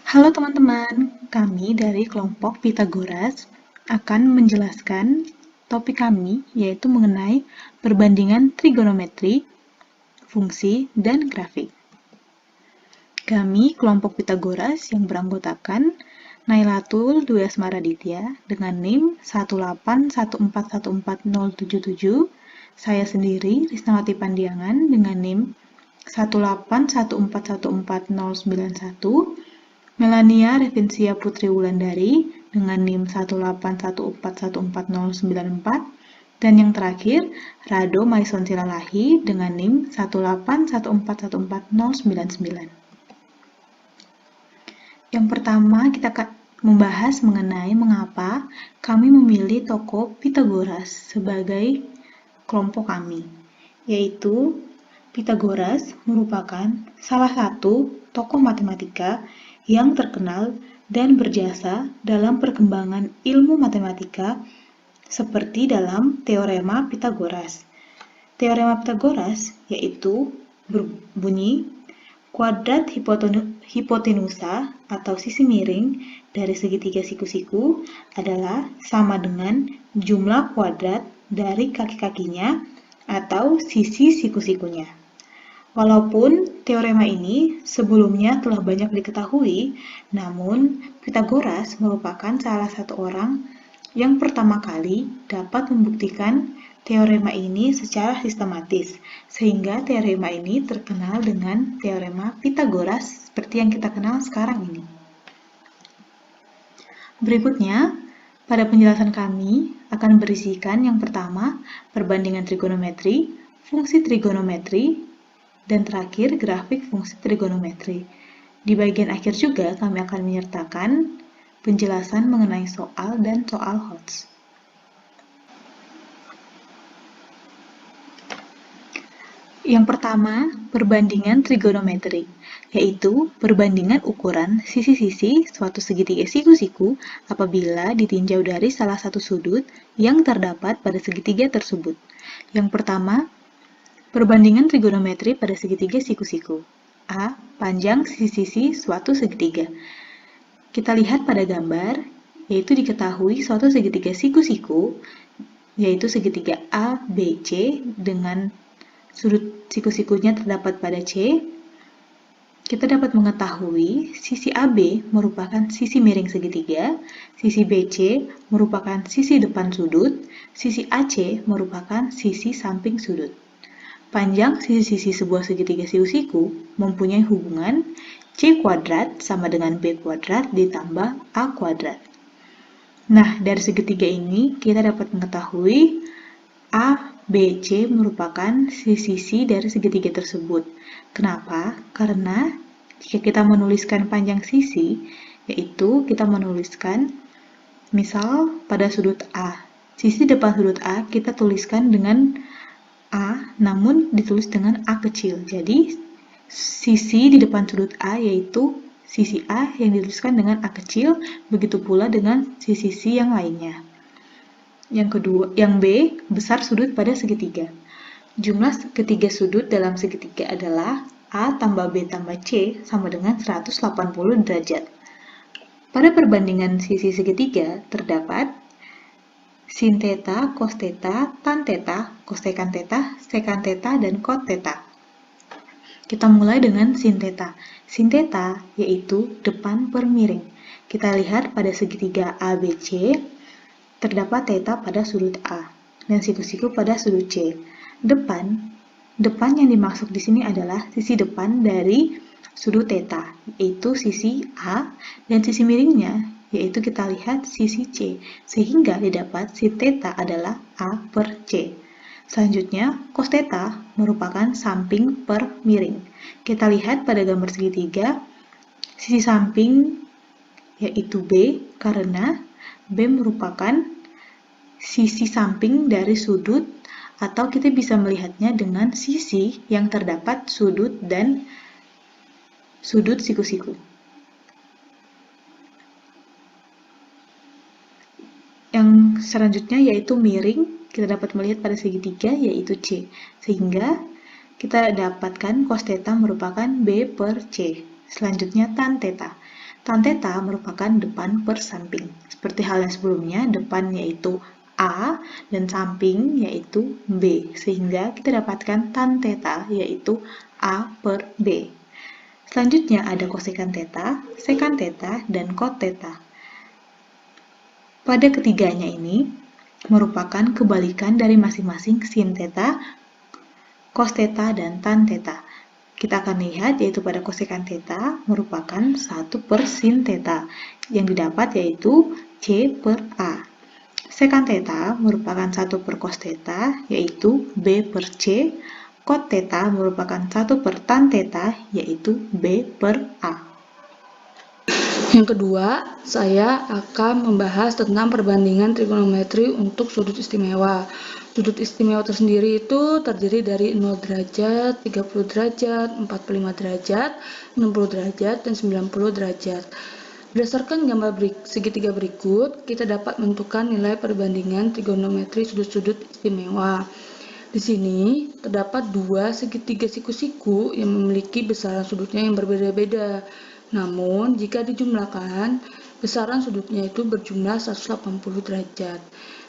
Halo teman-teman, kami dari kelompok Pitagoras akan menjelaskan topik kami yaitu mengenai perbandingan trigonometri, fungsi, dan grafik. Kami kelompok Pitagoras yang beranggotakan Nailatul Dwi Asmaraditya dengan NIM 181414077, saya sendiri Risnawati Pandiangan dengan NIM 181414091, Melania Revincia Putri Wulandari dengan NIM 181414094, dan yang terakhir Rado Maison Silalahi dengan NIM 181414099. Yang pertama kita akan membahas mengenai mengapa kami memilih tokoh Pitagoras sebagai kelompok kami, yaitu Pitagoras merupakan salah satu tokoh matematika yang terkenal dan berjasa dalam perkembangan ilmu matematika seperti dalam Teorema Pitagoras. Teorema Pitagoras yaitu berbunyi kuadrat hipotenusa atau sisi miring dari segitiga siku-siku adalah sama dengan jumlah kuadrat dari kaki-kakinya atau sisi siku-sikunya. Walaupun teorema ini sebelumnya telah banyak diketahui, namun Pitagoras merupakan salah satu orang yang pertama kali dapat membuktikan teorema ini secara sistematis, sehingga teorema ini terkenal dengan teorema Pitagoras seperti yang kita kenal sekarang ini. Berikutnya, pada penjelasan kami akan berisikan yang pertama, perbandingan trigonometri, fungsi trigonometri, dan terakhir grafik fungsi trigonometri. Di bagian akhir juga kami akan menyertakan penjelasan mengenai soal dan soal HOTS. Yang pertama, perbandingan trigonometri, yaitu perbandingan ukuran sisi-sisi suatu segitiga siku-siku apabila ditinjau dari salah satu sudut yang terdapat pada segitiga tersebut. Yang pertama, perbandingan trigonometri pada segitiga siku-siku. A. Panjang sisi-sisi suatu segitiga. Kita lihat pada gambar, yaitu diketahui suatu segitiga siku-siku, yaitu segitiga A, B, C, dengan sudut siku-sikunya terdapat pada C. Kita dapat mengetahui sisi AB merupakan sisi miring segitiga, sisi BC merupakan sisi depan sudut, sisi AC merupakan sisi samping sudut. Panjang sisi-sisi sebuah segitiga siku-siku mempunyai hubungan C kuadrat sama dengan B kuadrat ditambah A kuadrat. Nah, dari segitiga ini kita dapat mengetahui A, B, C merupakan sisi-sisi dari segitiga tersebut. Kenapa? Karena jika kita menuliskan panjang sisi, yaitu kita menuliskan misal pada sudut A. Sisi depan sudut A kita tuliskan dengan A, namun ditulis dengan A kecil. Jadi, sisi di depan sudut A yaitu sisi A yang dituliskan dengan A kecil, begitu pula dengan sisi-sisi yang lainnya. Yang kedua, yang B, besar sudut pada segitiga. Jumlah ketiga sudut dalam segitiga adalah A tambah B tambah C sama dengan 180 derajat. Pada perbandingan sisi segitiga terdapat sin theta, cos theta, tan theta, kosekan theta, sekan theta, dan kot theta. Kita mulai dengan sin theta. Sin theta yaitu depan per miring. Kita lihat pada segitiga ABC terdapat theta pada sudut A dan siku-siku pada sudut C. Depan yang dimaksud di sini adalah sisi depan dari sudut theta, yaitu sisi A, dan sisi miringnya yaitu kita lihat sisi C, sehingga didapat sin theta adalah A per C. Selanjutnya, cos theta merupakan samping per miring. Kita lihat pada gambar segitiga, sisi samping yaitu B, karena B merupakan sisi samping dari sudut, atau kita bisa melihatnya dengan sisi yang terdapat sudut dan sudut siku-siku. Yang selanjutnya yaitu miring, kita dapat melihat pada segitiga yaitu C, sehingga kita dapatkan cos theta merupakan B per C. Selanjutnya tan theta. Tan theta merupakan depan per samping. Seperti hal yang sebelumnya, depan yaitu A dan samping yaitu B. Sehingga kita dapatkan tan theta yaitu A per B. Selanjutnya ada kosekan theta, sekan theta, dan kot theta. Pada ketiganya ini merupakan kebalikan dari masing-masing sin theta, cos theta, dan tan theta. Kita akan lihat yaitu pada kosekan theta merupakan 1 per sin theta, yang didapat yaitu C per A. Sekan theta merupakan 1 per cos theta, yaitu B per C. Kot theta merupakan 1 per tan theta, yaitu B per A. Yang kedua, saya akan membahas tentang perbandingan trigonometri untuk sudut istimewa. Sudut istimewa tersendiri itu terdiri dari 0 derajat, 30 derajat, 45 derajat, 60 derajat, dan 90 derajat. Berdasarkan gambar segitiga berikut, kita dapat menentukan nilai perbandingan trigonometri sudut-sudut istimewa. Di sini terdapat dua segitiga siku-siku yang memiliki besaran sudutnya yang berbeda-beda. Namun, jika dijumlahkan, besaran sudutnya itu berjumlah 180 derajat.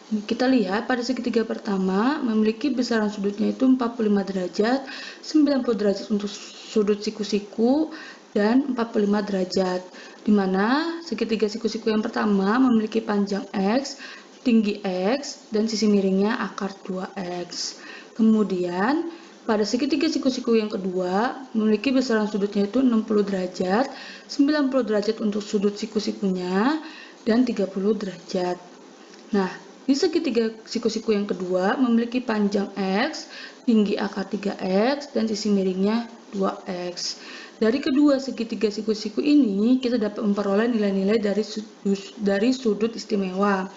Kita lihat pada segitiga pertama memiliki besaran sudutnya itu 45 derajat, 90 derajat untuk sudut siku-siku, dan 45 derajat. Di mana segitiga siku-siku yang pertama memiliki panjang X, tinggi X, dan sisi miringnya akar 2X. Kemudian, pada segitiga siku-siku yang kedua, memiliki besaran sudutnya itu 60 derajat, 90 derajat untuk sudut siku-sikunya, dan 30 derajat. Nah, di segitiga siku-siku yang kedua, memiliki panjang X, tinggi akar 3X, dan sisi miringnya 2X. Dari kedua segitiga siku-siku ini, kita dapat memperoleh nilai-nilai dari sudut istimewa.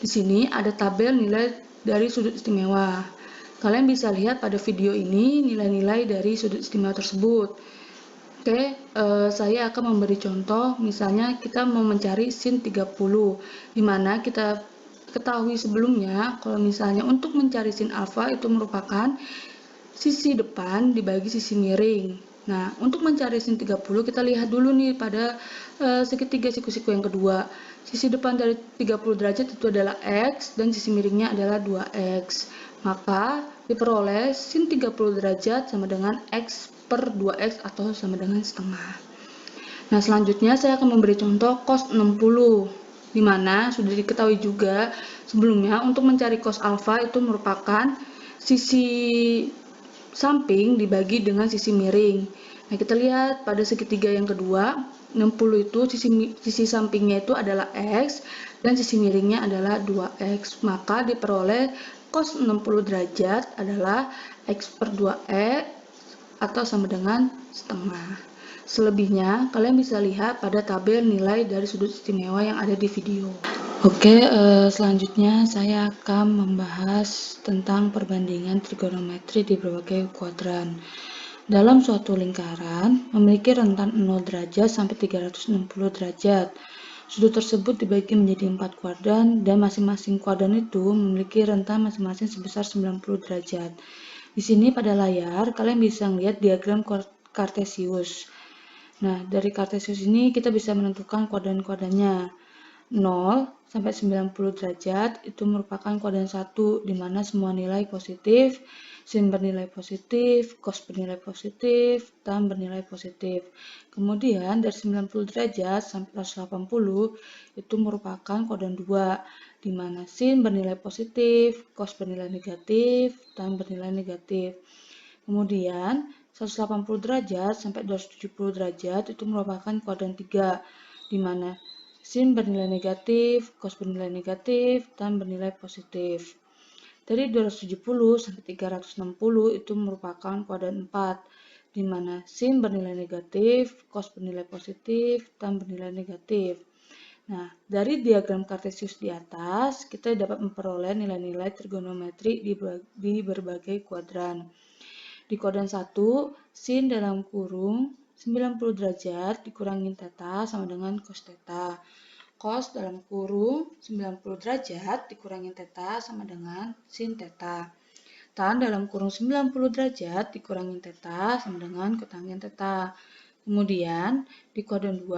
Di sini ada tabel nilai dari sudut istimewa. Kalian bisa lihat pada video ini nilai-nilai dari sudut istimewa tersebut. Oke, saya akan memberi contoh, misalnya kita mau mencari sin 30, di mana kita ketahui sebelumnya kalau misalnya untuk mencari sin alfa itu merupakan sisi depan dibagi sisi miring. Nah, untuk mencari sin 30 kita lihat dulu nih pada segitiga siku-siku yang kedua. Sisi depan dari 30 derajat itu adalah X dan sisi miringnya adalah 2X. Maka diperoleh sin 30 derajat sama dengan X per 2X atau sama dengan setengah. Nah, selanjutnya saya akan memberi contoh cos 60, di mana sudah diketahui juga sebelumnya untuk mencari cos alfa itu merupakan sisi samping dibagi dengan sisi miring. Nah, kita lihat pada segitiga yang kedua, 60 itu sisi sampingnya itu adalah X dan sisi miringnya adalah 2X. Maka diperoleh cos 60 derajat adalah X per 2X atau sama dengan setengah. Selebihnya, kalian bisa lihat pada tabel nilai dari sudut istimewa yang ada di video. Oke, selanjutnya saya akan membahas tentang perbandingan trigonometri di berbagai kuadran. Dalam suatu lingkaran, memiliki rentan 0 derajat sampai 360 derajat. Sudut tersebut dibagi menjadi 4 kuadran, dan masing-masing kuadran itu memiliki rentan masing-masing sebesar 90 derajat. Di sini pada layar, kalian bisa melihat diagram Cartesius. Nah, dari Cartesius ini kita bisa menentukan kuadran-kuadrannya. 0 sampai 90 derajat itu merupakan kuadran 1, di mana semua nilai positif, sin bernilai positif, cos bernilai positif, tan bernilai positif. Kemudian dari 90 derajat sampai 180 itu merupakan kuadran 2, di mana sin bernilai positif, cos bernilai negatif, tan bernilai negatif. Kemudian 180 derajat sampai 270 derajat itu merupakan kuadran 3, di mana sin bernilai negatif, cos bernilai negatif, tan bernilai positif. Dari 270 sampai 360 itu merupakan kuadran 4, di mana sin bernilai negatif, cos bernilai positif, tan bernilai negatif. Nah, dari diagram Cartesius di atas, kita dapat memperoleh nilai-nilai trigonometri di berbagai kuadran. Di kuadran 1, sin dalam kurung 90 derajat dikurangin theta sama dengan cos theta. Cos dalam kurung 90 derajat dikurangin theta sama dengan sin theta. Tan dalam kurung 90 derajat dikurangin theta sama dengan cotangent theta. Kemudian di kuadran 2,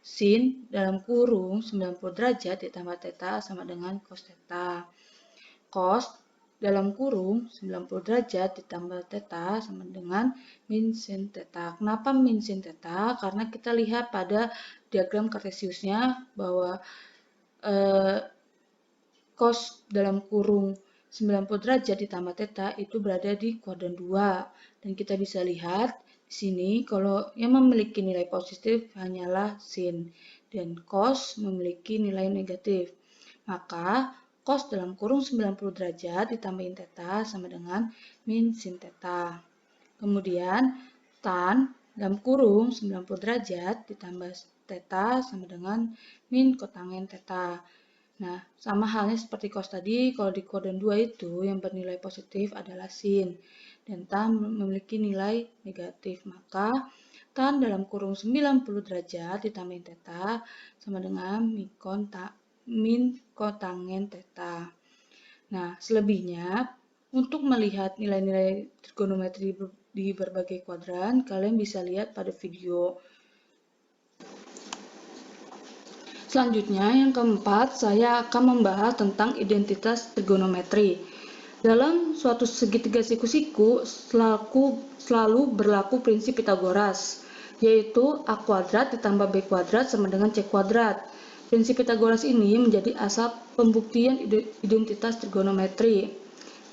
sin dalam kurung 90 derajat ditambah theta sama dengan cos theta. Cos dalam kurung 90 derajat ditambah theta sama dengan min sin theta. Kenapa min sin theta? Karena kita lihat pada diagram kartesiusnya bahwa cos dalam kurung 90 derajat ditambah theta itu berada di kuadran 2. Dan kita bisa lihat di sini kalau yang memiliki nilai positif hanyalah sin dan cos memiliki nilai negatif. Maka cos dalam kurung 90 derajat ditambahin theta sama dengan min sin theta. Kemudian tan dalam kurung 90 derajat ditambah theta sama dengan min kotangen theta. Nah, sama halnya seperti cos tadi, kalau di kuadran 2 itu yang bernilai positif adalah sin dan tan memiliki nilai negatif. Maka tan dalam kurung 90 derajat ditambahin theta sama dengan min kotangen theta. Nah, selebihnya untuk melihat nilai-nilai trigonometri di berbagai kuadran, kalian bisa lihat pada video. Selanjutnya, yang keempat, saya akan membahas tentang identitas trigonometri. Dalam suatu segitiga siku-siku selalu berlaku prinsip Pitagoras, yaitu A kuadrat ditambah B kuadrat sama dengan C kuadrat. Prinsip Pitagoras ini menjadi asal pembuktian identitas trigonometri.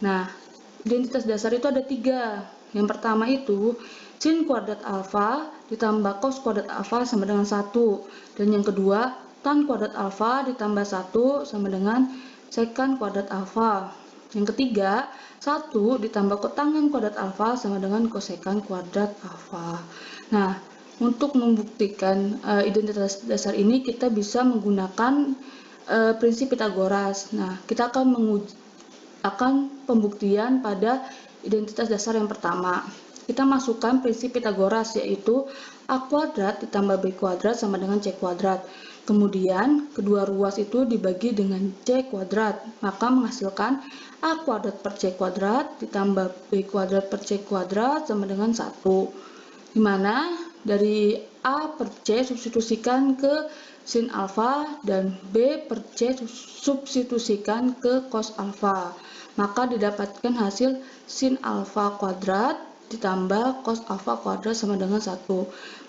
Nah, identitas dasar itu ada 3. Yang pertama itu sin kuadrat alfa ditambah cos kuadrat alfa sama dengan 1. Dan yang kedua, tan kuadrat alfa ditambah 1 sama dengan sekan kuadrat alfa. Yang ketiga, 1 ditambah kotangen kuadrat alfa sama dengan kosekan kuadrat alfa. Nah, untuk membuktikan identitas dasar ini kita bisa menggunakan prinsip Pitagoras. Nah, kita akan pembuktian pada identitas dasar yang pertama. Kita masukkan prinsip Pitagoras, yaitu A kuadrat ditambah B kuadrat sama dengan C kuadrat. Kemudian, kedua ruas itu dibagi dengan C kuadrat, maka menghasilkan A kuadrat per C kuadrat ditambah B kuadrat per C kuadrat sama dengan 1. Dimana dari A per C substitusikan ke sin alfa dan B per C substitusikan ke cos alfa. Maka didapatkan hasil sin alfa kuadrat ditambah cos alfa kuadrat sama dengan 1.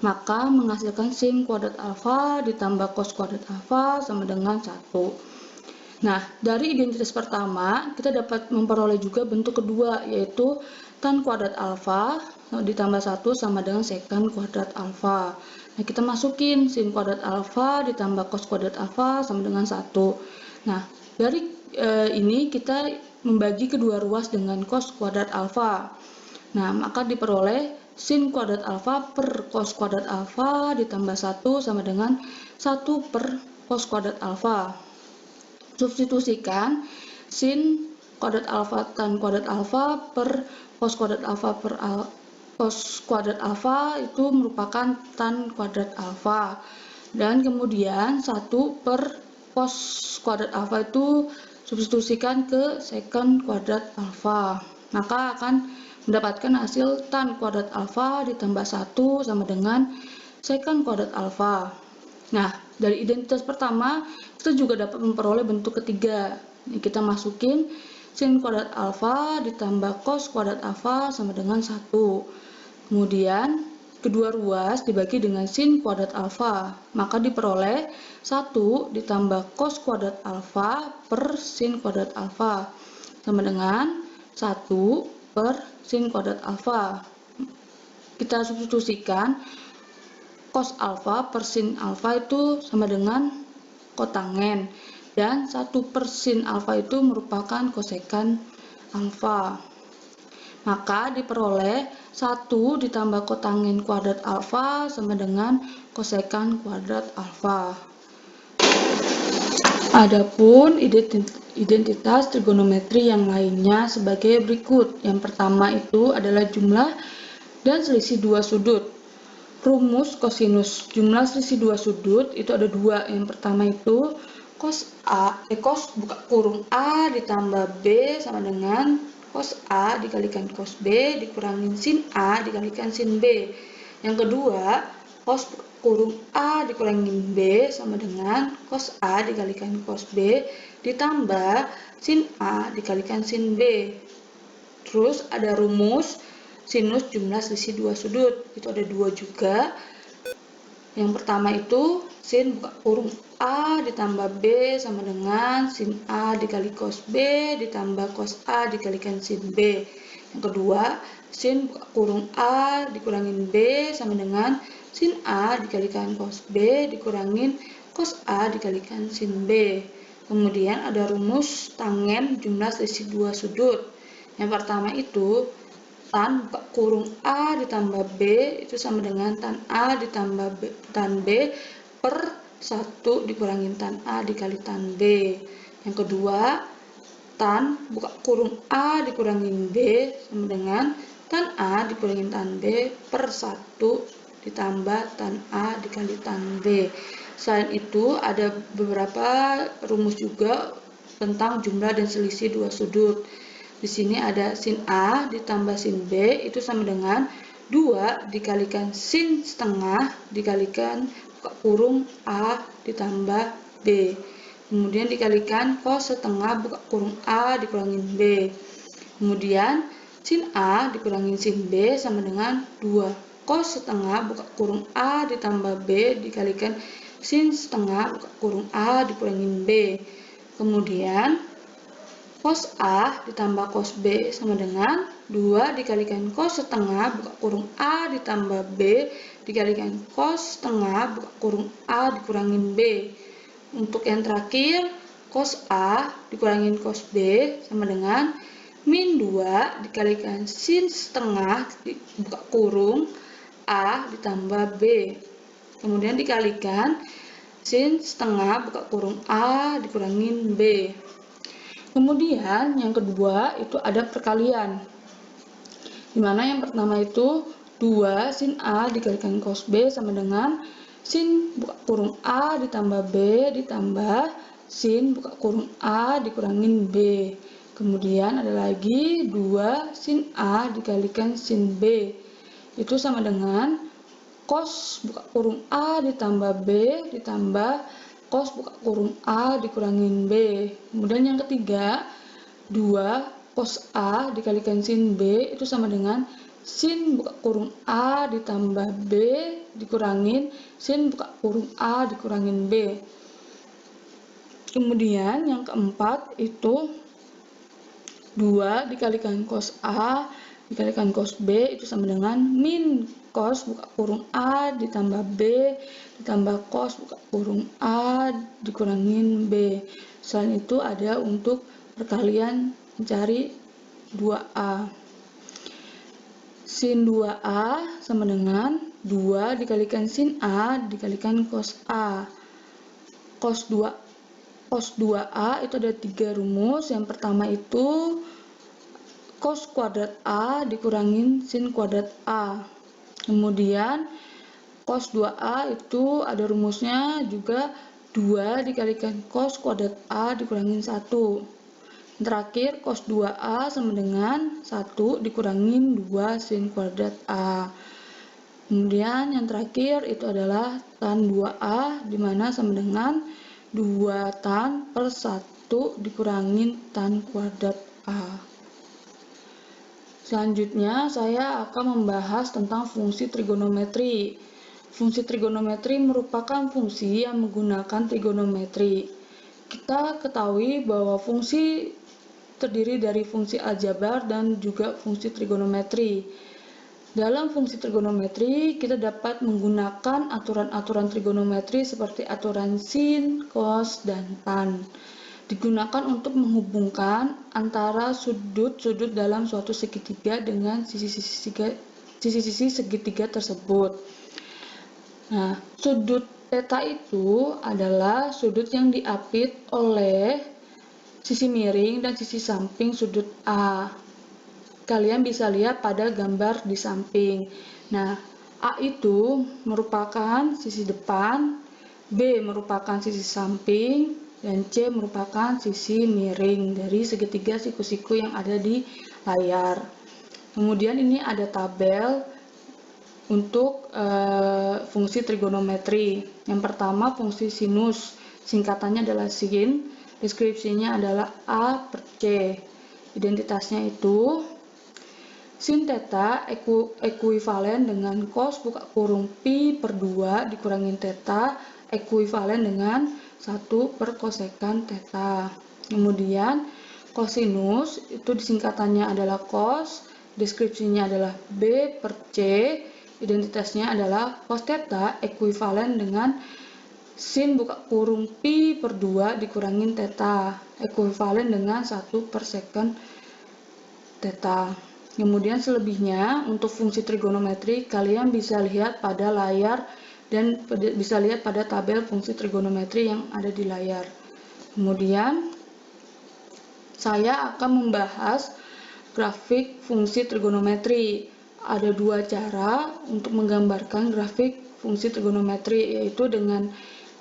Maka menghasilkan sin kuadrat alfa ditambah cos kuadrat alfa sama dengan 1. Nah, dari identitas pertama kita dapat memperoleh juga bentuk kedua, yaitu tan kuadrat alfa ditambah 1 sama dengan sekan kuadrat alfa. Nah, kita masukin sin kuadrat alfa ditambah cos kuadrat alfa sama dengan 1. Nah, dari ini kita membagi kedua ruas dengan cos kuadrat alfa. Nah, maka diperoleh sin kuadrat alfa per cos kuadrat alfa ditambah 1 sama dengan 1 per cos kuadrat alfa. Substitusikan sin kuadrat alfa tan kuadrat alfa per cos kuadrat alfa per cos kuadrat alfa itu merupakan tan kuadrat alfa. Dan kemudian 1 per cos kuadrat alfa itu substitusikan ke secant kuadrat alfa. Maka akan mendapatkan hasil tan kuadrat alfa ditambah 1 sama dengan secant kuadrat alfa. Nah, dari identitas pertama kita juga dapat memperoleh bentuk ketiga. Ini kita masukin sin kuadrat alfa ditambah cos kuadrat alfa sama dengan 1. Kemudian kedua ruas dibagi dengan sin kuadrat alfa, maka diperoleh 1 ditambah cos kuadrat alfa per sin kuadrat alfa sama dengan 1 per sin kuadrat alfa. Kita substitusikan cos alfa per sin alfa itu sama dengan kotangen, dan 1 per sin alfa itu merupakan kosekan alfa. Maka diperoleh 1 ditambah kotangen kuadrat alfa sama dengan kosekan kuadrat alfa. Adapun identitas trigonometri yang lainnya sebagai berikut. Yang pertama itu adalah jumlah dan selisih dua sudut. Rumus kosinus jumlah selisih dua sudut itu ada 2. Yang pertama itu cos buka kurung A ditambah B sama dengan cos A dikalikan cos B dikurangin sin A dikalikan sin B. Yang kedua, cos kurung A dikurangin B sama dengan cos A dikalikan cos B ditambah sin A dikalikan sin B. Terus ada rumus sinus jumlah selisih dua sudut, itu ada 2 juga. Yang pertama itu sin buka kurung A ditambah B sama dengan sin A dikali cos B ditambah cos A dikalikan sin B. Yang kedua, sin buka kurung A dikurangin B sama dengan sin A dikalikan cos B dikurangin cos A dikalikan sin B. Kemudian ada rumus tangen jumlah selisih dua sudut. Yang pertama itu tan buka kurung A ditambah B itu sama dengan tan A ditambah tan B per 1 dikurangin tan A dikali tan B. Yang kedua, tan buka kurung A dikurangin B sama dengan tan A dikurangin tan B per 1 ditambah tan A dikali tan B. Selain itu ada beberapa rumus juga tentang jumlah dan selisih dua sudut. Di sini ada sin A ditambah sin B itu sama dengan 2 dikalikan sin setengah dikalikan buka kurung A ditambah B. Kemudian dikalikan cos setengah buka kurung A dikurangin B. Kemudian sin A dikurangin sin B sama dengan 2 cos setengah buka kurung A ditambah B dikalikan sin setengah buka kurung A dikurangin B. Kemudian cos A ditambah cos B sama dengan 2 dikalikan cos setengah buka kurung A ditambah B dikalikan cos setengah buka kurung A dikurangin B. Untuk yang terakhir, cos A dikurangin cos B sama dengan min 2 dikalikan sin setengah buka kurung A ditambah B. Kemudian dikalikan sin setengah buka kurung A dikurangin B. Kemudian yang kedua itu ada perkalian, dimana yang pertama itu 2 sin A dikalikan cos B sama dengan sin buka kurung A ditambah B ditambah sin buka kurung A dikurangin B. Kemudian ada lagi 2 sin A dikalikan sin B itu sama dengan cos buka kurung A ditambah B ditambah cos buka kurung A dikurangin B. Kemudian yang ketiga, 2 cos A dikalikan sin B itu sama dengan sin buka kurung A ditambah B dikurangin sin buka kurung A dikurangin B. Kemudian yang keempat itu 2 dikalikan cos A dikalikan cos B itu sama dengan min cos buka kurung A ditambah B ditambah cos buka kurung A dikurangin B. Selain itu ada untuk perkalian mencari 2A. Sin 2A sama dengan 2 dikalikan sin A dikalikan cos A. Cos 2A itu ada 3 rumus. Yang pertama itu cos kuadrat A dikurangin sin kuadrat A. Kemudian cos 2A itu ada rumusnya juga 2 dikalikan cos kuadrat A dikurangin 1. Terakhir cos 2A sama dengan 1 dikurangin 2 sin kuadrat A. Kemudian yang terakhir itu adalah tan 2A dimana sama dengan 2 tan per 1 dikurangin tan kuadrat A. Selanjutnya saya akan membahas tentang fungsi trigonometri. Fungsi trigonometri merupakan fungsi yang menggunakan trigonometri. Kita ketahui bahwa fungsi terdiri dari fungsi aljabar dan juga fungsi trigonometri. Dalam fungsi trigonometri, kita dapat menggunakan aturan-aturan trigonometri seperti aturan sin, cos, dan tan. Digunakan untuk menghubungkan antara sudut-sudut dalam suatu segitiga dengan sisi-sisi segitiga tersebut. Nah, sudut theta itu adalah sudut yang diapit oleh sisi miring dan sisi samping sudut A. Kalian bisa lihat pada gambar di samping. Nah, A itu merupakan sisi depan, B merupakan sisi samping, dan C merupakan sisi miring dari segitiga siku-siku yang ada di layar. Kemudian ini ada tabel untuk fungsi trigonometri. Yang pertama fungsi sinus, singkatannya adalah sin, deskripsinya adalah A per C. Identitasnya itu sin theta ekuivalen dengan cos buka kurung pi per 2 dikurangin theta ekuivalen dengan 1 per kosekan theta. Kemudian kosinus itu disingkatannya adalah cos, deskripsinya adalah B per C, identitasnya adalah cos theta ekuivalen dengan sin buka kurung pi per 2 dikurangin theta ekuivalen dengan 1 per secant theta. Kemudian selebihnya untuk fungsi trigonometri kalian bisa lihat pada layar dan bisa lihat pada tabel fungsi trigonometri yang ada di layar. Kemudian saya akan membahas grafik fungsi trigonometri. Ada dua cara untuk menggambarkan grafik fungsi trigonometri, yaitu dengan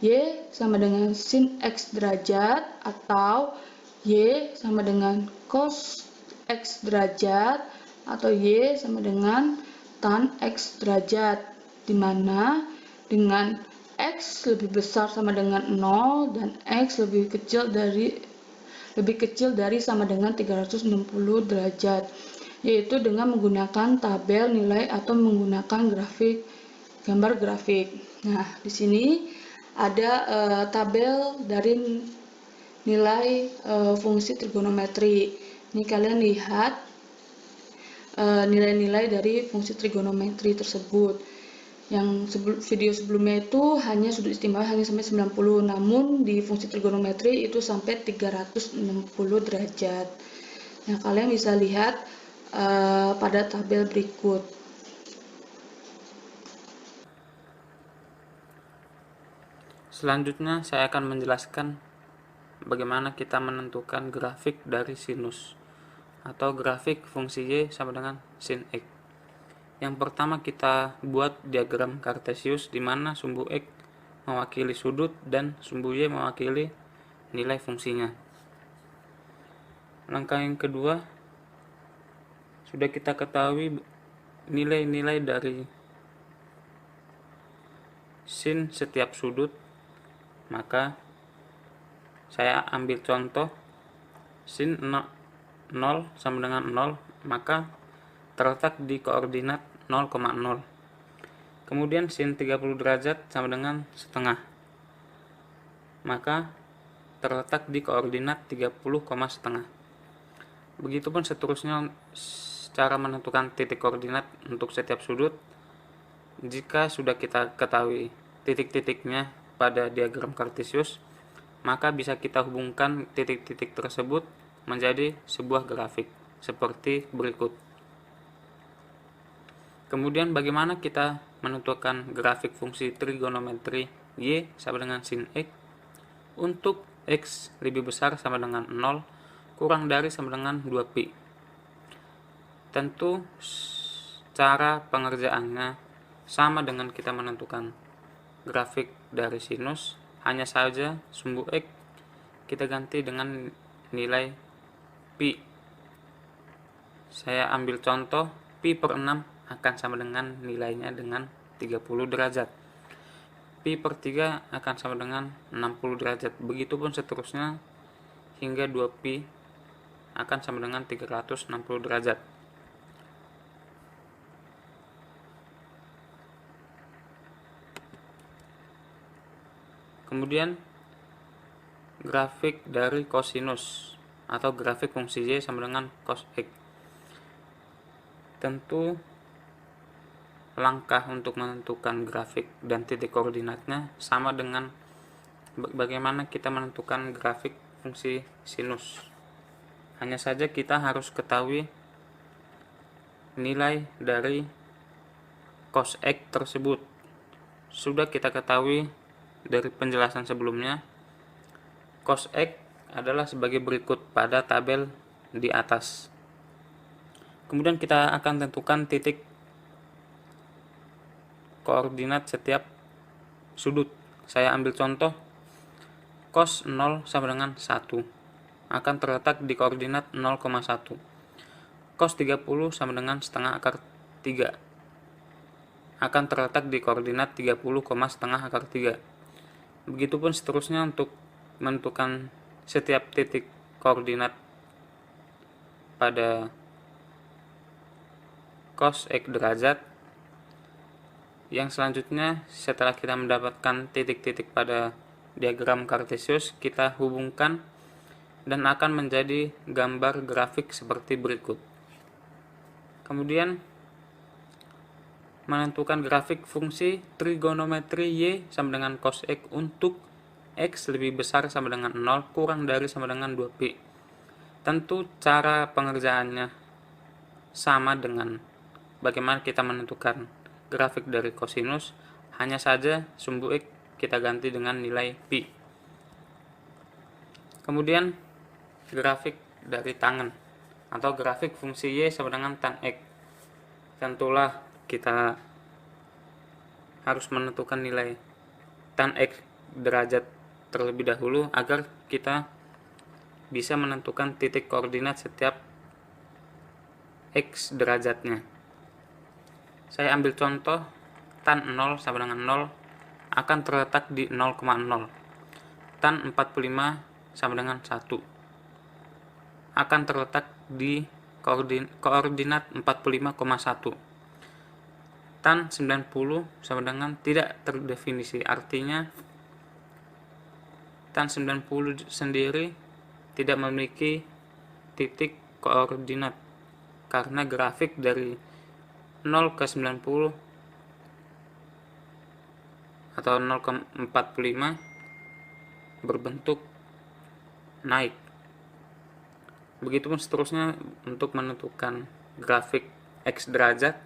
Y sama dengan sin X derajat atau Y sama dengan cos X derajat atau Y sama dengan tan X derajat, di mana dengan X lebih besar sama dengan 0 dan X lebih kecil dari sama dengan 360 derajat, yaitu dengan menggunakan tabel nilai atau menggunakan gambar grafik. Nah, di sini ada tabel dari nilai fungsi trigonometri. Ini kalian lihat nilai-nilai dari fungsi trigonometri tersebut. Yang video sebelumnya itu hanya sudut istimewa hanya sampai 90, namun di fungsi trigonometri itu sampai 360 derajat. Nah, kalian bisa lihat pada tabel berikut. Selanjutnya saya akan menjelaskan bagaimana kita menentukan grafik dari sinus atau grafik fungsi Y sama dengan sin X. Yang pertama kita buat diagram kartesius di mana sumbu X mewakili sudut dan sumbu Y mewakili nilai fungsinya. Langkah yang kedua, sudah kita ketahui nilai-nilai dari sin setiap sudut, maka saya ambil contoh sin 0 sama dengan 0, maka terletak di koordinat 0,0. Kemudian sin 30 derajat sama dengan setengah, maka terletak di koordinat 30,5. Begitupun seterusnya cara menentukan titik koordinat untuk setiap sudut. Jika sudah kita ketahui titik-titiknya pada diagram kartesius, maka bisa kita hubungkan titik-titik tersebut menjadi sebuah grafik seperti berikut. Kemudian bagaimana kita menentukan grafik fungsi trigonometri Y sama dengan sin X? Untuk X lebih besar sama dengan 0, kurang dari sama dengan 2pi. Tentu cara pengerjaannya sama dengan kita menentukan grafik dari sinus, hanya saja sumbu X kita ganti dengan nilai pi. Saya ambil contoh pi per 6 akan sama dengan nilainya dengan 30 derajat. Pi per 3 akan sama dengan 60 derajat. Begitupun seterusnya hingga 2pi akan sama dengan 360 derajat. Kemudian grafik dari kosinus atau grafik fungsi Y sama dengan cos X. Tentu langkah untuk menentukan grafik dan titik koordinatnya sama dengan bagaimana kita menentukan grafik fungsi sinus. Hanya saja kita harus ketahui nilai dari cos X tersebut. Sudah kita ketahui dari penjelasan sebelumnya, cos X adalah sebagai berikut pada tabel di atas. Kemudian kita akan tentukan titik koordinat setiap sudut. Saya ambil contoh cos 0 sama dengan 1 akan terletak di koordinat 0,1. Cos 30 sama dengan setengah akar 3. akan terletak di koordinat 30,5 akar 3. Begitupun seterusnya untuk menentukan setiap titik koordinat pada cos X derajat. Yang selanjutnya, setelah kita mendapatkan titik-titik pada diagram Cartesius, kita hubungkan dan akan menjadi gambar grafik seperti berikut. Kemudian menentukan grafik fungsi trigonometri Y sama dengan cos X untuk X lebih besar sama dengan 0 kurang dari sama dengan 2pi. Tentu cara pengerjaannya sama dengan bagaimana kita menentukan grafik dari kosinus, hanya saja sumbu X kita ganti dengan nilai pi. Kemudian grafik dari tangen atau grafik fungsi Y sama dengan tan X. Tentulah kita harus menentukan nilai tan X derajat terlebih dahulu agar kita bisa menentukan titik koordinat setiap X derajatnya. Saya ambil contoh, tan 0 sama dengan 0 akan terletak di 0,0. Tan 45 sama dengan 1 akan terletak di koordinat 45,1. Tan 90 sama dengan tidak terdefinisi, artinya tan 90 sendiri tidak memiliki titik koordinat karena grafik dari 0 ke 90 atau 0 ke 45 berbentuk naik. Begitupun seterusnya untuk menentukan grafik X derajat.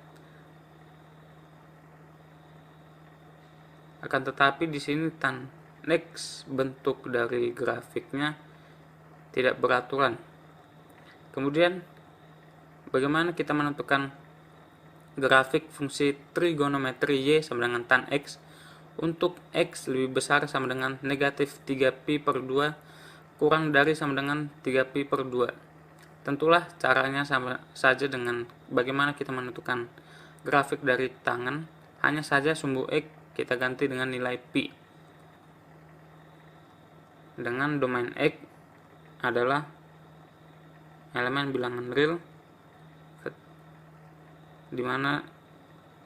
Akan tetapi di sini tan X bentuk dari grafiknya tidak beraturan. Kemudian bagaimana kita menentukan grafik fungsi trigonometri Y sama dengan tan X untuk X lebih besar sama dengan negatif 3pi per 2 kurang dari sama dengan 3pi per 2. Tentulah caranya sama saja dengan bagaimana kita menentukan grafik dari tangen, hanya saja sumbu X kita ganti dengan nilai pi. Dengan domain X adalah elemen bilangan real, di mana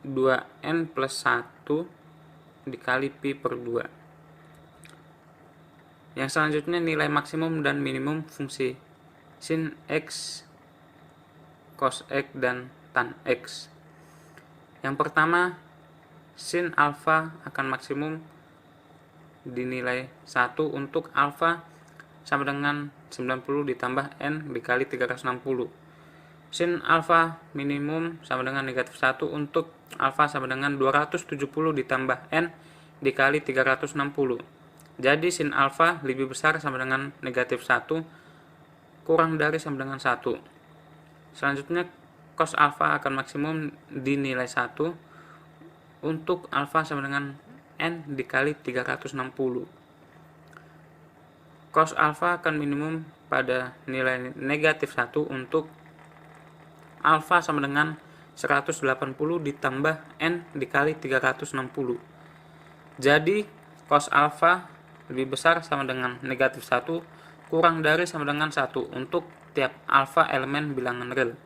2n plus 1 dikali pi per 2. Yang selanjutnya nilai maksimum dan minimum fungsi sin X, cos X, dan tan X. Yang pertama, sin alfa akan maksimum dinilai 1 untuk alfa sama dengan 90 ditambah n dikali 360. Sin alfa minimum sama dengan negatif 1 untuk alfa sama dengan 270 ditambah n dikali 360. Jadi sin alfa lebih besar sama dengan negatif 1 kurang dari sama dengan 1. Selanjutnya cos alfa akan maksimum dinilai 1 untuk alfa sama dengan n dikali 360. Cos alfa akan minimum pada nilai negatif 1 untuk alfa sama dengan 180 ditambah n dikali 360. Jadi cos alfa lebih besar sama dengan negatif 1 kurang dari sama dengan 1 untuk tiap alfa elemen bilangan real.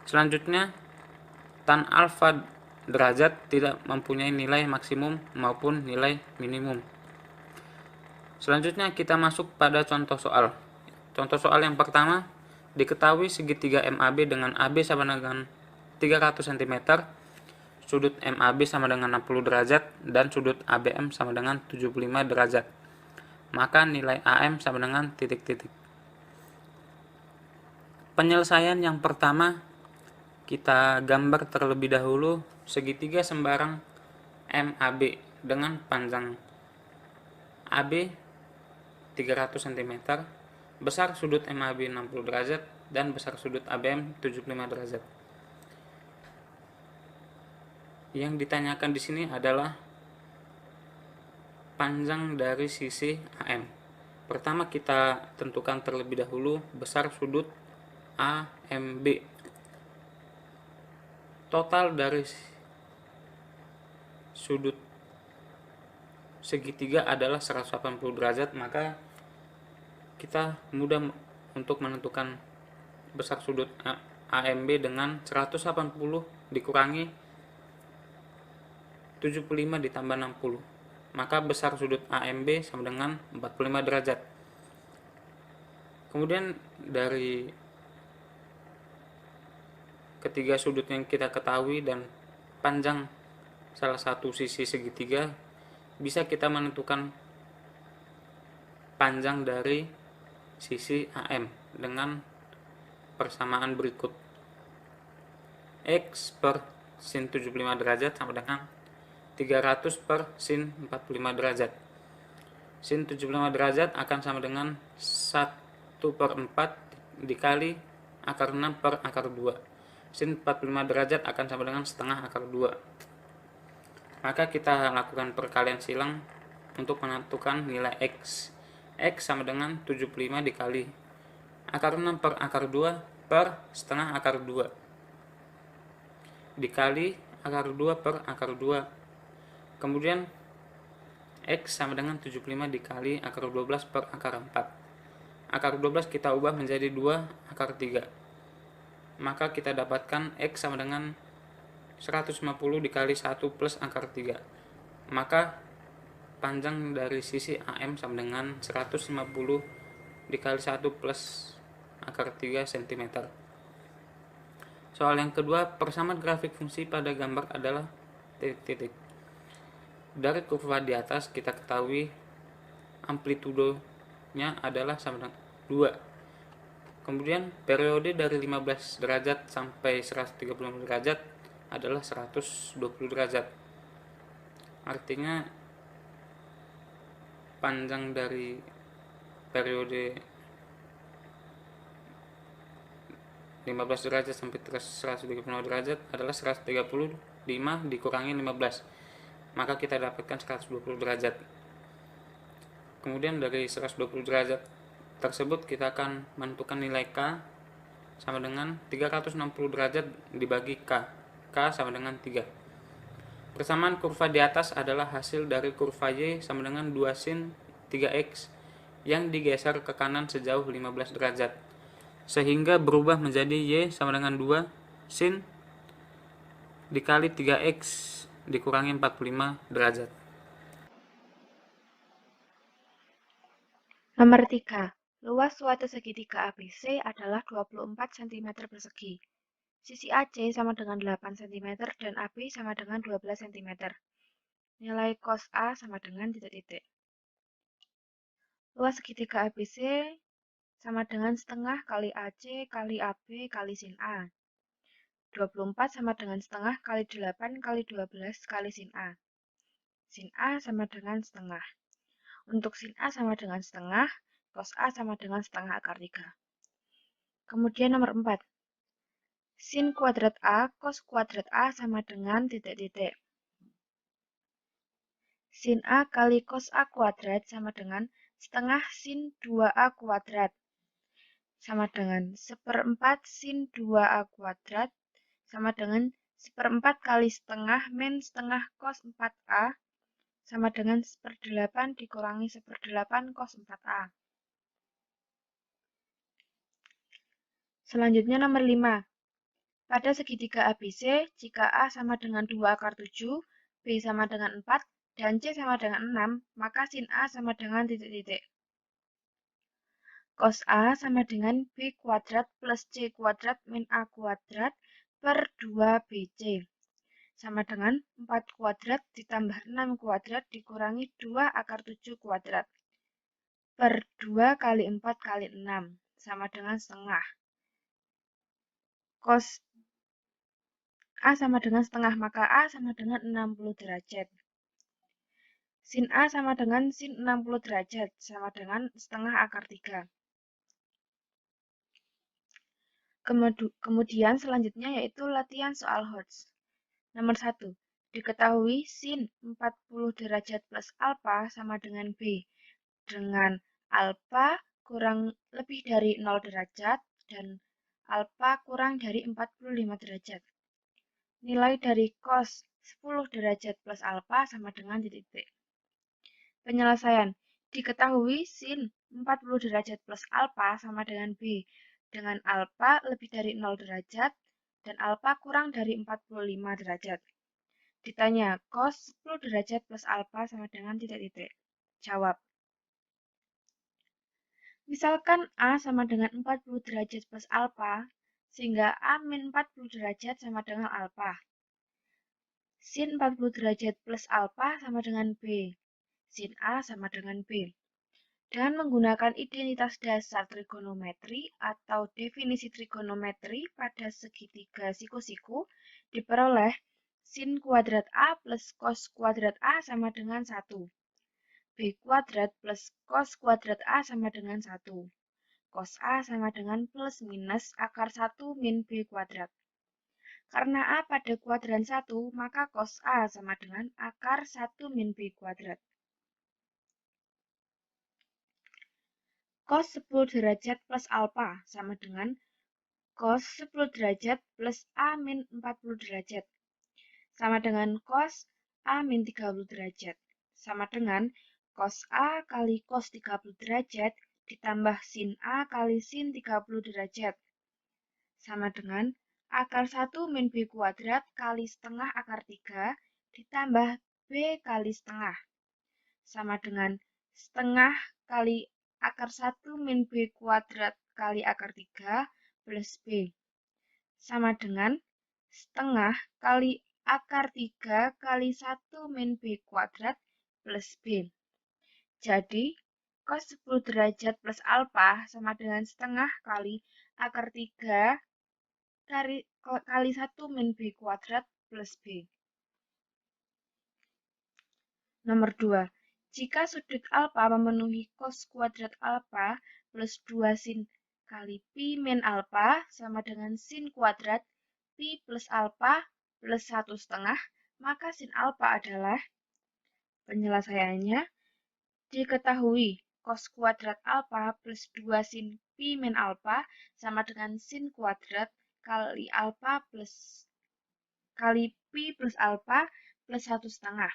Selanjutnya tan alfa derajat tidak mempunyai nilai maksimum maupun nilai minimum. Selanjutnya kita masuk pada contoh soal. Contoh soal yang pertama, diketahui segitiga MAB dengan AB sama dengan 300 cm, sudut MAB sama dengan 60 derajat, dan sudut ABM sama dengan 75 derajat. Maka nilai AM sama dengan titik-titik. Penyelesaian yang pertama, kita gambar terlebih dahulu segitiga sembarang MAB dengan panjang AB 300 cm, besar sudut MAB 60 derajat, dan besar sudut ABM 75 derajat. Yang ditanyakan di sini adalah panjang dari sisi AM. Pertama kita tentukan terlebih dahulu besar sudut AMB. Total dari sudut segitiga adalah 180 derajat, maka kita mudah untuk menentukan besar sudut AMB dengan 180 dikurangi 75 ditambah 60. Maka besar sudut AMB sama dengan 45 derajat. Kemudian dari ketiga sudut yang kita ketahui dan panjang salah satu sisi segitiga, bisa kita menentukan panjang dari sisi AM dengan persamaan berikut. X per sin 75 derajat sama dengan 300 per sin 45 derajat. Sin 75 derajat akan sama dengan 1/4 dikali akar 6 per akar 2. Sin 45 derajat akan sama dengan setengah akar 2. Maka kita lakukan perkalian silang untuk menentukan nilai X. X sama dengan 75 dikali akar 6 per akar 2 per setengah akar 2 dikali akar 2 per akar 2. Kemudian X sama dengan 75 dikali akar 12 per akar 4. Akar 12 kita ubah menjadi 2 akar 3. Maka kita dapatkan X sama dengan 150 dikali 1 plus akar 3. Maka panjang dari sisi AM sama dengan 150 dikali 1 plus akar 3 cm. Soal yang kedua, persamaan grafik fungsi pada gambar adalah titik-titik. Dari kurva di atas kita ketahui amplitudonya adalah sama dengan 2. Kemudian periode dari 15 derajat sampai 130 derajat adalah 120 derajat. Artinya panjang dari periode 15 derajat sampai 130 derajat adalah 135 dikurangi 15. Maka kita dapatkan 120 derajat. Kemudian dari 120 derajat tersebut kita akan menentukan nilai K sama dengan 360 derajat dibagi K. K sama dengan 3. Persamaan kurva di atas adalah hasil dari kurva Y sama dengan 2 sin 3X yang digeser ke kanan sejauh 15 derajat. Sehingga berubah menjadi Y sama dengan 2 sin dikali 3X dikurangi 45 derajat. Nomor 3. Luas suatu segitiga ABC adalah 24 cm persegi. Sisi AC sama dengan 8 cm dan AB sama dengan 12 cm. Nilai cos A sama dengan titik-titik. Luas segitiga ABC sama dengan setengah kali AC kali AB kali sin A. 24 sama dengan setengah kali 8 kali 12 kali sin A. Sin A sama dengan setengah. Untuk sin A sama dengan setengah, cos A sama dengan setengah akar 3. Kemudian nomor 4. Sin kuadrat A, cos kuadrat A sama dengan titik-titik. Sin A kali cos A kuadrat sama dengan setengah sin 2A kuadrat. Sama dengan 1/4 sin 2A kuadrat sama dengan 1/4 kali setengah min setengah cos 4A sama dengan 1/8 dikurangi 1/8 cos 4A. Selanjutnya nomor 5. Pada segitiga ABC, jika A sama dengan 2 akar 7, B sama dengan 4, dan C sama dengan 6, maka sin A sama dengan titik-titik. Cos A sama dengan B kuadrat plus C kuadrat min A kuadrat per 2BC. Sama dengan 4 kuadrat ditambah 6 kuadrat dikurangi 2 akar 7 kuadrat. Per 2 kali 4 kali 6. Sama dengan setengah. Cos A sama dengan setengah, maka A sama dengan 60 derajat. Sin A sama dengan sin 60 derajat, sama dengan setengah akar 3. Kemudian selanjutnya yaitu latihan soal Hertz. Nomor 1. Diketahui sin 40 derajat plus alfa sama dengan B. Dengan alfa kurang lebih dari 0 derajat dan alfa kurang dari 45 derajat. Nilai dari cos 10 derajat plus alfa sama dengan titik-titik. Penyelesaian. Diketahui sin 40 derajat plus alfa sama dengan B dengan alfa lebih dari 0 derajat dan alfa kurang dari 45 derajat. Ditanya, cos 10 derajat plus alfa sama dengan titik-titik. Jawab. Misalkan A sama dengan 40 derajat plus alfa, sehingga A min 40 derajat sama dengan alfa. Sin 40 derajat plus alfa sama dengan B. Sin A sama dengan B. Dengan menggunakan identitas dasar trigonometri atau definisi trigonometri pada segitiga siku-siku, diperoleh sin kuadrat A plus cos kuadrat A sama dengan 1. B kuadrat plus cos kuadrat A sama dengan 1. Cos A sama dengan plus minus akar 1 min B kuadrat. Karena A pada kuadran 1, maka cos A sama dengan akar 1 min B kuadrat. Cos 10 derajat plus alfa sama dengan cos 10 derajat plus A min 40 derajat. Sama dengan cos A min 30 derajat. Sama dengan cos A kali cos 30 derajat ditambah sin A kali sin 30 derajat. Sama dengan akar 1 min B kuadrat kali setengah akar 3 ditambah B kali setengah. Sama dengan setengah kali akar 1 min B kuadrat kali akar 3 plus B. Sama dengan setengah kali akar 3 kali 1 min B kuadrat plus B. Jadi, cos 10 derajat plus alfa sama dengan setengah kali akar 3 kali 1 min B kuadrat plus B. Nomor 2. Jika sudut alfa memenuhi cos kuadrat alfa plus 2 sin kali pi min alfa sama dengan sin kuadrat pi plus alfa plus 1 setengah, maka sin alfa adalah, penyelesaiannya, diketahui cos kuadrat alfa plus 2 sin pi min alfa sama dengan sin kuadrat kali alfa plus kali pi plus alfa plus 1 setengah.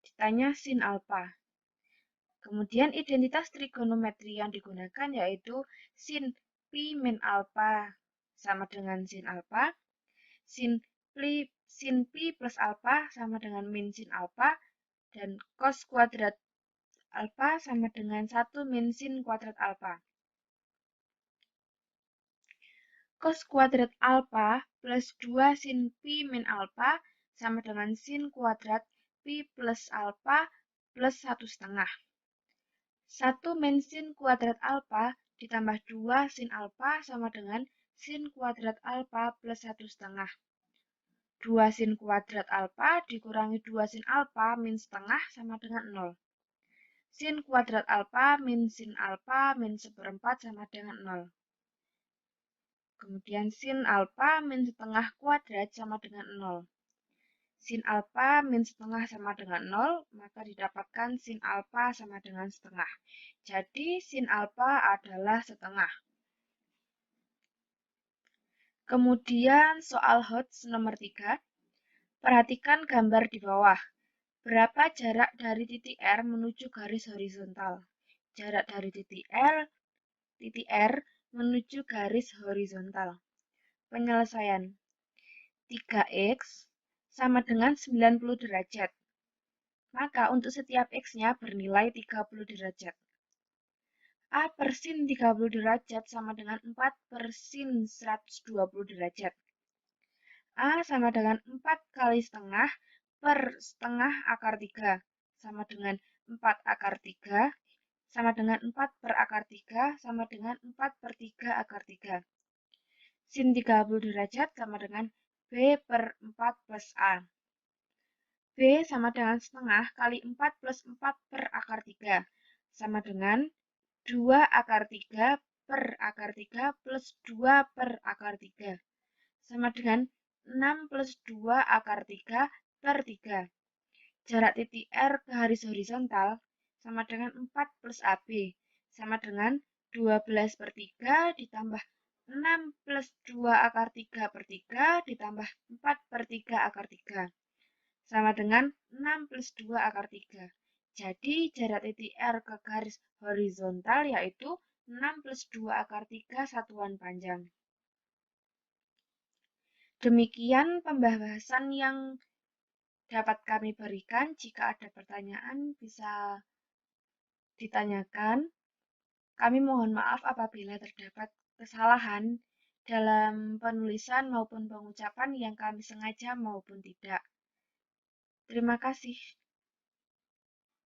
Ditanya sin alfa. Kemudian identitas trigonometri yang digunakan yaitu sin pi min alfa sama dengan sin alfa, sin pi plus alfa sama dengan min sin alfa, dan cos kuadrat alfa sama dengan 1 min sin kuadrat alfa. Cos kuadrat alfa plus 2 sin pi min alfa sama dengan sin kuadrat pi plus alfa plus 1 setengah. 1 min sin kuadrat alfa ditambah 2 sin alfa sama dengan sin kuadrat alfa plus 1 setengah. 2 sin kuadrat alfa dikurangi 2 sin alfa min setengah sama dengan 0. Sin kuadrat alfa min sin alfa min seperempat sama dengan 0. Kemudian sin alfa min setengah kuadrat sama dengan 0. Sin alfa min setengah sama dengan 0, maka didapatkan sin alfa sama dengan setengah. Jadi, sin alfa adalah setengah. Kemudian, soal HOTS nomor 3. Perhatikan gambar di bawah. Berapa jarak dari titik R menuju garis horizontal? Jarak dari titik R menuju garis horizontal. Penyelesaian. 3x sama dengan 90 derajat. Maka untuk setiap x-nya bernilai 30 derajat. A per sin 30 derajat sama dengan 4 per sin 120 derajat. A sama dengan 4 kali setengah per setengah akar 3 sama dengan 4 akar 3 sama dengan 4 per akar 3 sama dengan 4 per 3 akar 3. Sin 30 derajat sama dengan B per 4 plus A. B sama dengan setengah kali 4 plus 4 per akar 3 sama dengan 2 akar 3 per akar 3 plus 2 per akar 3 sama dengan 6 plus 2 akar 3 per 3. Jarak titik R ke garis horizontal sama dengan 4 plus AB sama dengan 12 per 3 ditambah 6 plus 2 akar 3 per 3 ditambah 4 per 3 akar 3. sama dengan 6 plus 2 akar 3. Jadi, jarak titik R ke garis horizontal yaitu 6 plus 2 akar 3 satuan panjang. Demikian pembahasan yang dapat kami berikan. Jika ada pertanyaan, bisa ditanyakan. Kami mohon maaf apabila terdapat kesalahan dalam penulisan maupun pengucapan yang kami sengaja maupun tidak. Terima kasih.